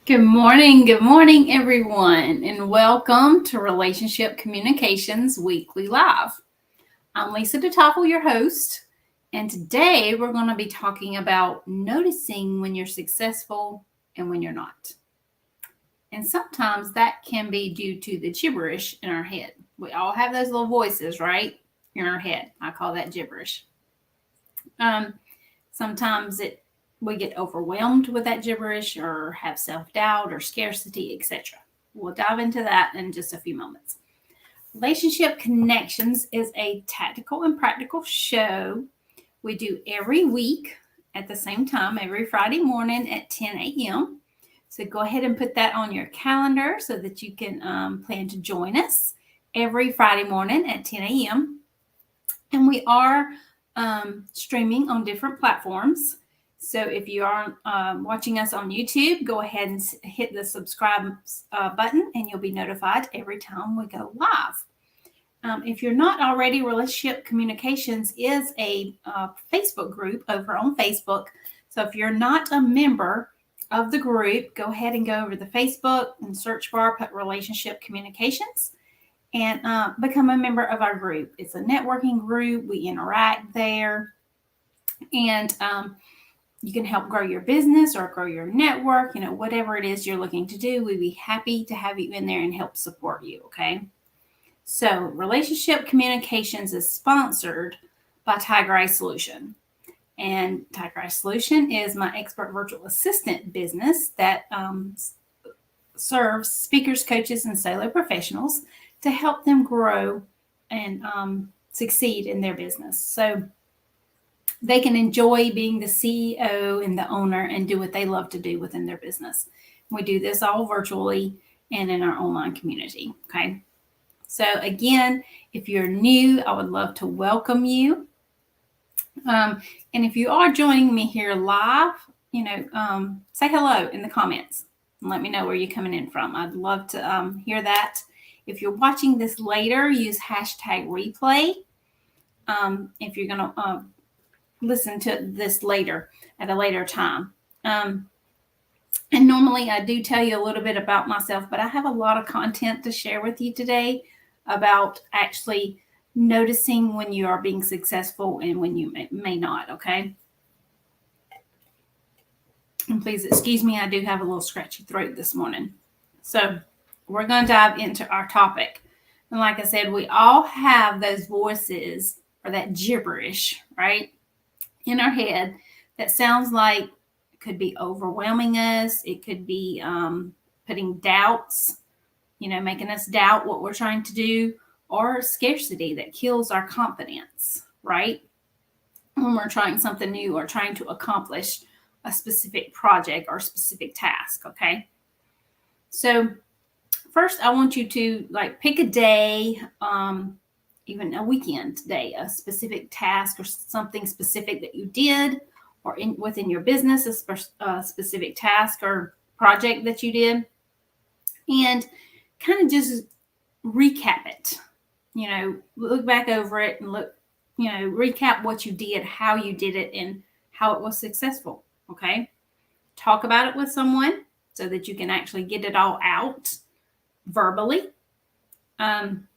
Good morning, everyone, and welcome to Relationship Communications Weekly Live. I'm Lisa DeToffel, your host, and today we're going to be talking about noticing when you're successful and when you're not. And sometimes that can be due to the gibberish in our head. We all have those little voices, right? In our head. I call that gibberish. Sometimes we get overwhelmed with that gibberish or have self-doubt or scarcity, etc. We'll dive into that in just a few moments. Relationship Connections is a tactical and practical show we do every week at the same time, every Friday morning at 10 a.m. So go ahead and put that on your calendar so that you can plan to join us every Friday morning at 10 a.m. And we are streaming on different platforms. So if you are watching us on YouTube, go ahead and hit the subscribe button and you'll be notified every time we go live. If you're not already, Relationship Communications is a Facebook group over on Facebook. So if you're not a member of the group, go ahead and go over to Facebook and search bar, put Relationship Communications, and become a member of our group. It's a networking group. We interact there, and you can help grow your business or grow your network. Whatever it is you're looking to do, we'd be happy to have you in there and help support you. Okay. So Relationship Communications is sponsored by Tiger Eye Solution. And Tiger Eye Solution is my expert virtual assistant business that serves speakers, coaches, and solo professionals to help them grow and succeed in their business. So they can enjoy being the CEO and the owner and do what they love to do within their business. We do this all virtually and in our online community. Okay. So again, if you're new, I would love to welcome you. And if you are joining me here live, say hello in the comments and let me know where you're coming in from. I'd love to hear that. If you're watching this later, use hashtag replay. If you're going to listen to this later at a later time. And normally I do tell you a little bit about myself, but I have a lot of content to share with you today about actually noticing when you are being successful and when you may not, okay? And please excuse me, I do have a little scratchy throat this morning. So we're going to dive into our topic. And like I said, we all have those voices or that gibberish, right, in our head that sounds like it could be overwhelming us. It could be putting doubts, making us doubt what we're trying to do, or scarcity that kills our confidence, right? When we're trying something new or trying to accomplish a specific project or specific task, okay? So first, I want you to pick a day, even a weekend day, a specific task or something specific that you did, or within your business, a specific task or project that you did, and kind of just recap it. Look back over it and recap what you did, how you did it, and how it was successful. Okay. Talk about it with someone so that you can actually get it all out verbally. And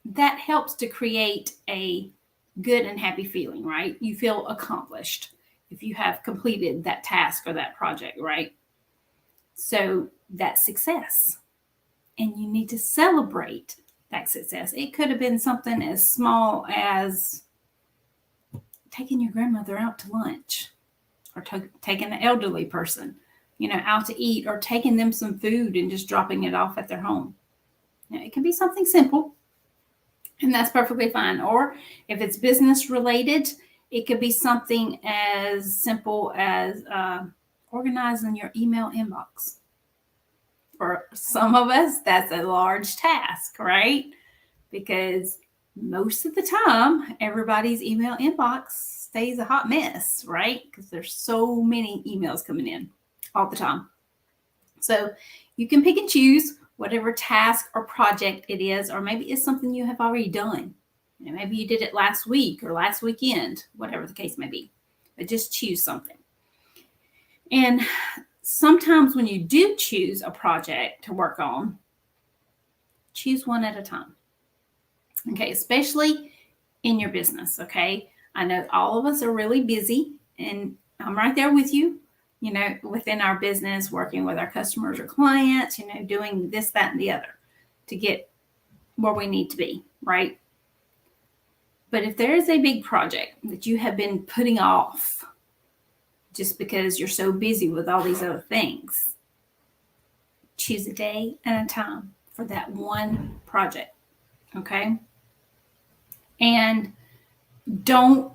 that helps to create a good and happy feeling, right? You feel accomplished if you have completed that task or that project, right? So that's success. And you need to celebrate that success. It could have been something as small as taking your grandmother out to lunch, or taking an elderly person, out to eat, or taking them some food and just dropping it off at their home. It can be something simple, and that's perfectly fine. Or if it's business related, it could be something as simple as organizing your email inbox. For some of us, that's a large task, right? Because most of the time, everybody's email inbox stays a hot mess, right? Because there's so many emails coming in all the time. So you can pick and choose whatever task or project it is, or maybe it's something you have already done. Maybe you did it last week or last weekend, whatever the case may be. But just choose something. And sometimes when you do choose a project to work on, choose one at a time. Okay, especially in your business. Okay, I know all of us are really busy, and I'm right there with you. Within our business, working with our customers or clients, doing this, that, and the other to get where we need to be, right? But if there is a big project that you have been putting off just because you're so busy with all these other things, choose a day and a time for that one project, okay? And don't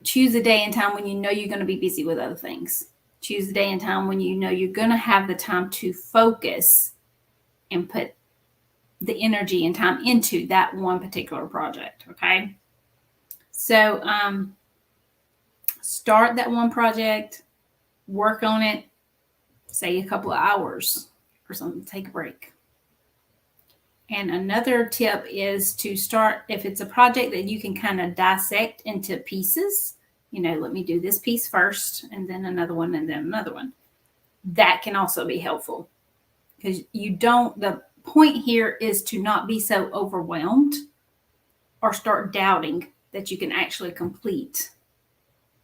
choose a day and time when you know you're going to be busy with other things. Choose a day and time when you know you're going to have the time to focus and put the energy and time into that one particular project, okay? So start that one project, work on it, say a couple of hours or something, take a break. And another tip is to start, if it's a project that you can kind of dissect into pieces, let me do this piece first and then another one and then another one. That can also be helpful because the point here is to not be so overwhelmed or start doubting that you can actually complete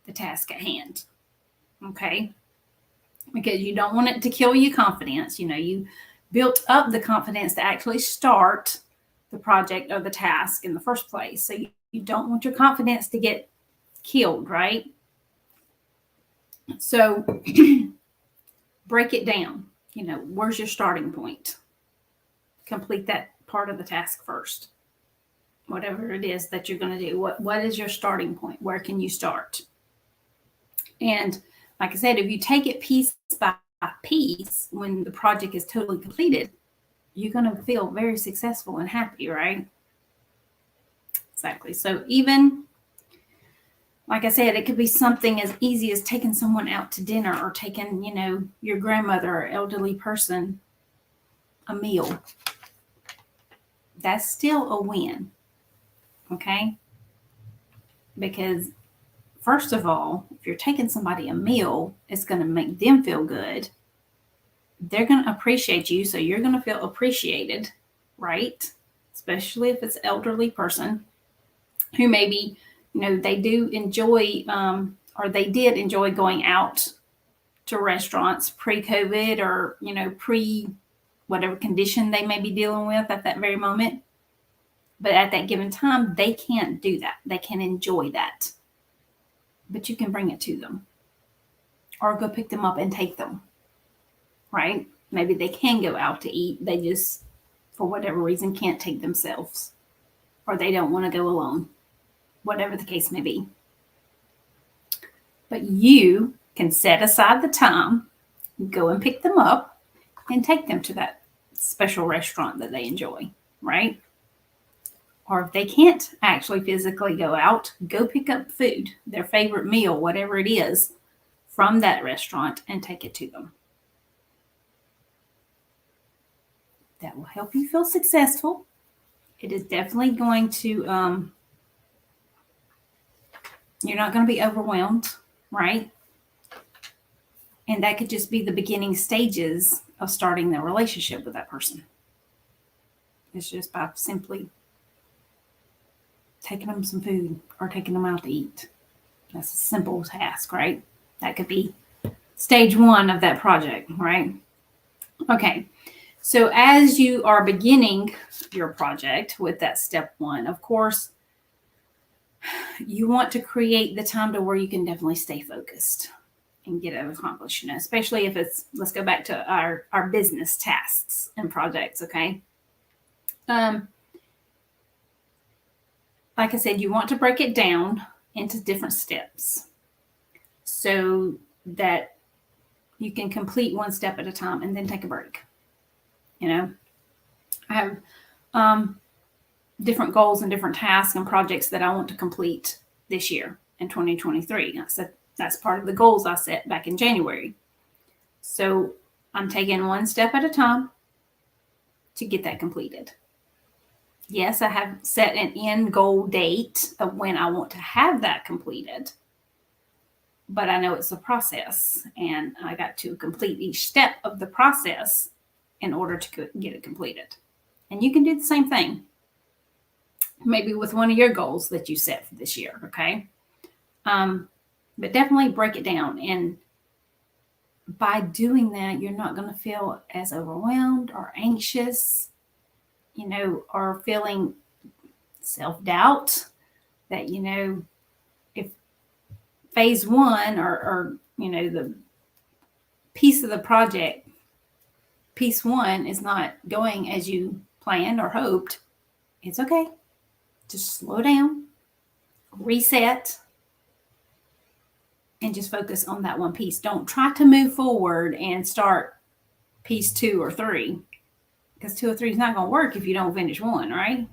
the task at hand. Okay? Because you don't want it to kill your confidence. You built up the confidence to actually start the project or the task in the first place. So you don't want your confidence to get killed, right? So break it down. Where's your starting point? Complete that part of the task first. Whatever it is that you're going to do. What is your starting point? Where can you start? And like I said, if you take it piece by piece, when the project is totally completed, you're going to feel very successful and happy, right? Exactly. So even, like I said, it could be something as easy as taking someone out to dinner or taking, your grandmother or elderly person a meal. That's still a win. Okay? Because first of all, if you're taking somebody a meal, it's going to make them feel good. They're going to appreciate you, so you're going to feel appreciated, right? Especially if it's an elderly person who maybe, they do enjoy or they did enjoy going out to restaurants pre-COVID or, pre whatever condition they may be dealing with at that very moment. But at that given time, they can't do that. They can enjoy that. But you can bring it to them or go pick them up and take them, right? Maybe they can go out to eat. They just, for whatever reason, can't take themselves or they don't want to go alone, whatever the case may be. But you can set aside the time, go and pick them up and take them to that special restaurant that they enjoy, right? Or if they can't actually physically go out, go pick up food, their favorite meal, whatever it is, from that restaurant and take it to them. That will help you feel successful. It is definitely going to, you're not going to be overwhelmed, right? And that could just be the beginning stages of starting the relationship with that person. It's just by simply taking them some food or taking them out to eat. That's a simple task, right? That could be stage one of that project, right? Okay. So as you are beginning your project with that step one, of course, you want to create the time to where you can definitely stay focused and get it accomplished, especially if it's, let's go back to our business tasks and projects, okay? Like I said, you want to break it down into different steps so that you can complete one step at a time and then take a break. I have different goals and different tasks and projects that I want to complete this year in 2023. I said that's part of the goals I set back in January. So I'm taking one step at a time to get that completed. Yes, I have set an end goal date of when I want to have that completed. but I know it's a process, and I got to complete each step of the process in order to get it completed. And you can do the same thing, maybe with one of your goals that you set for this year, okay? But definitely break it down. And by doing that, you're not going to feel as overwhelmed or anxious, or feeling self-doubt that, if phase one or the piece of the project, piece one is not going as you planned or hoped, it's okay. Just slow down, reset, and just focus on that one piece. Don't try to move forward and start piece 2 or 3, because 2 or 3 is not going to work if you don't finish 1, right?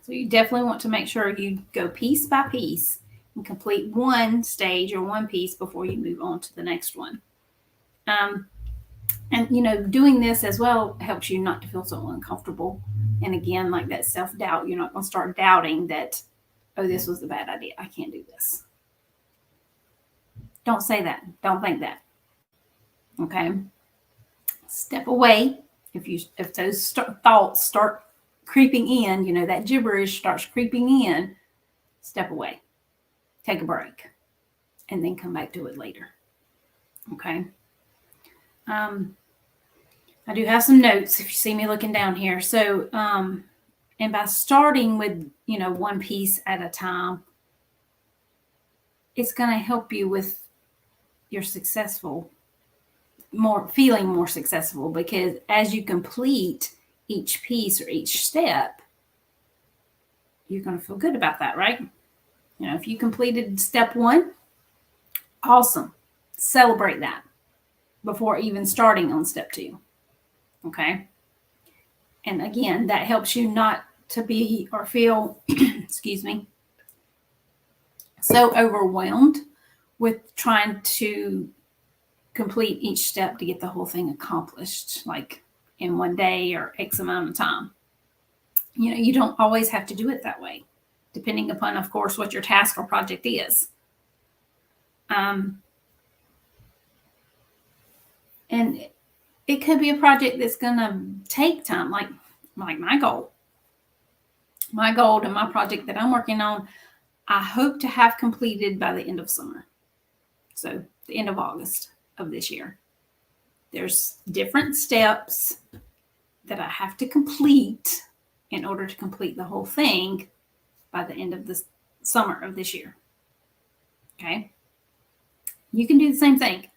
So you definitely want to make sure you go piece by piece and complete one stage or one piece before you move on to the next one. And doing this as well helps you not to feel so uncomfortable. And again, like that self-doubt, you're not going to start doubting that, oh, this was a bad idea, I can't do this. Don't say that. Don't think that. Okay? Step away. If those thoughts start creeping in, that gibberish starts creeping in, step away. Take a break. And then come back to it later. Okay? I do have some notes if you see me looking down here. So, and by starting with, one piece at a time, it's going to help you with your feeling more successful, because as you complete each piece or each step, you're going to feel good about that, right? If you completed step 1, awesome. Celebrate that before even starting on step 2. Okay. And again, that helps you not to be or feel, excuse me, so overwhelmed with trying to complete each step to get the whole thing accomplished, like in one day or X amount of time. You don't always have to do it that way, depending upon, of course, what your task or project is. And it could be a project that's going to take time, like my goal. My goal to my project that I'm working on, I hope to have completed by the end of summer. So the end of August of this year. There's different steps that I have to complete in order to complete the whole thing by the end of the summer of this year. Okay. You can do the same thing,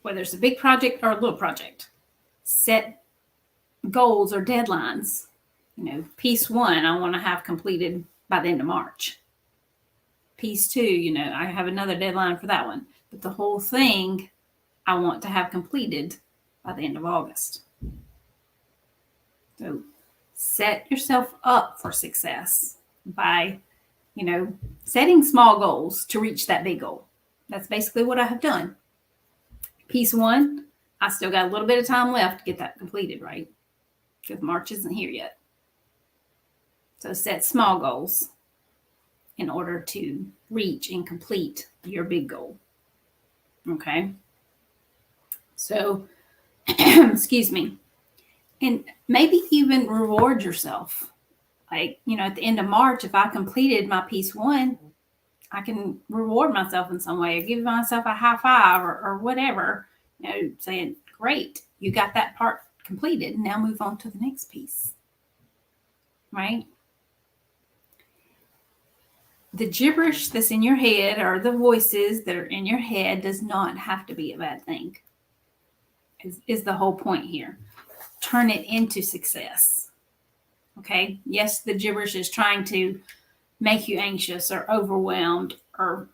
whether it's a big project or a little project. Set goals or deadlines. Piece 1, I want to have completed by the end of March. Piece 2, I have another deadline for that one. But the whole thing, I want to have completed by the end of August. So set yourself up for success by, setting small goals to reach that big goal. That's basically what I have done. Piece 1, I still got a little bit of time left to get that completed, right? Because March isn't here yet. So set small goals in order to reach and complete your big goal. Okay. So, excuse me. And maybe even reward yourself. Like, at the end of March, if I completed my piece 1, I can reward myself in some way, or give myself a high five or whatever, saying, great, you got that part completed. Now move on to the next piece. Right? The gibberish that's in your head, or the voices that are in your head, does not have to be a bad thing, is the whole point here. Turn it into success. Okay? Yes, the gibberish is trying to make you anxious or overwhelmed or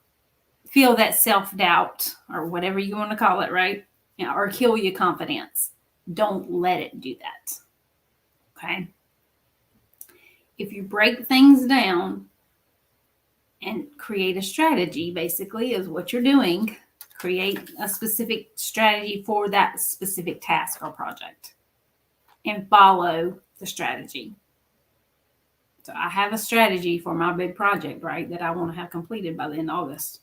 feel that self-doubt or whatever you want to call it, right? Or kill your confidence. Don't let it do that. Okay? If you break things down and create a strategy, basically, is what you're doing. Create a specific strategy for that specific task or project and follow the strategy. So I have a strategy for my big project, right, that I want to have completed by the end of August.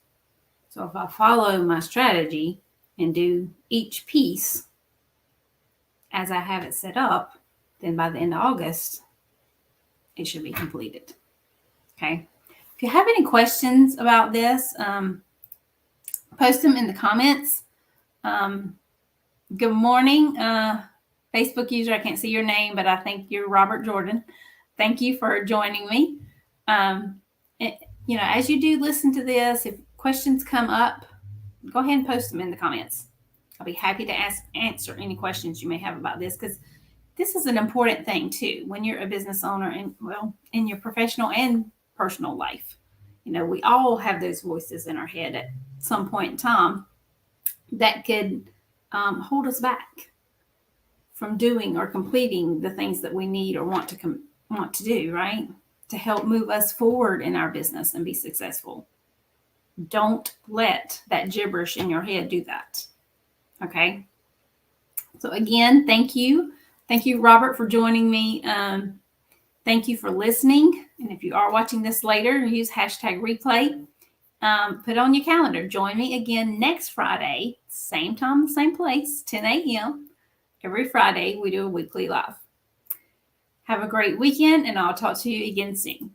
So if I follow my strategy and do each piece as I have it set up, then by the end of August, it should be completed. Okay. If you have any questions about this, post them in the comments. Good morning, Facebook user. I can't see your name, but I think you're Robert Jordan. Thank you for joining me. As you do listen to this, if questions come up, go ahead and post them in the comments. I'll be happy to answer any questions you may have about this, because this is an important thing too when you're a business owner and, well, in your professional and personal life. We all have those voices in our head at some point in time that could hold us back from doing or completing the things that we need or want to do, right? To help move us forward in our business and be successful. Don't let that gibberish in your head do that. Okay. So again, thank you. Thank you, Robert, for joining me. Thank you for listening. And if you are watching this later, use #replay. Put on your calendar. Join me again next Friday, same time, same place, 10 a.m. Every Friday, we do a weekly live. Have a great weekend, and I'll talk to you again soon.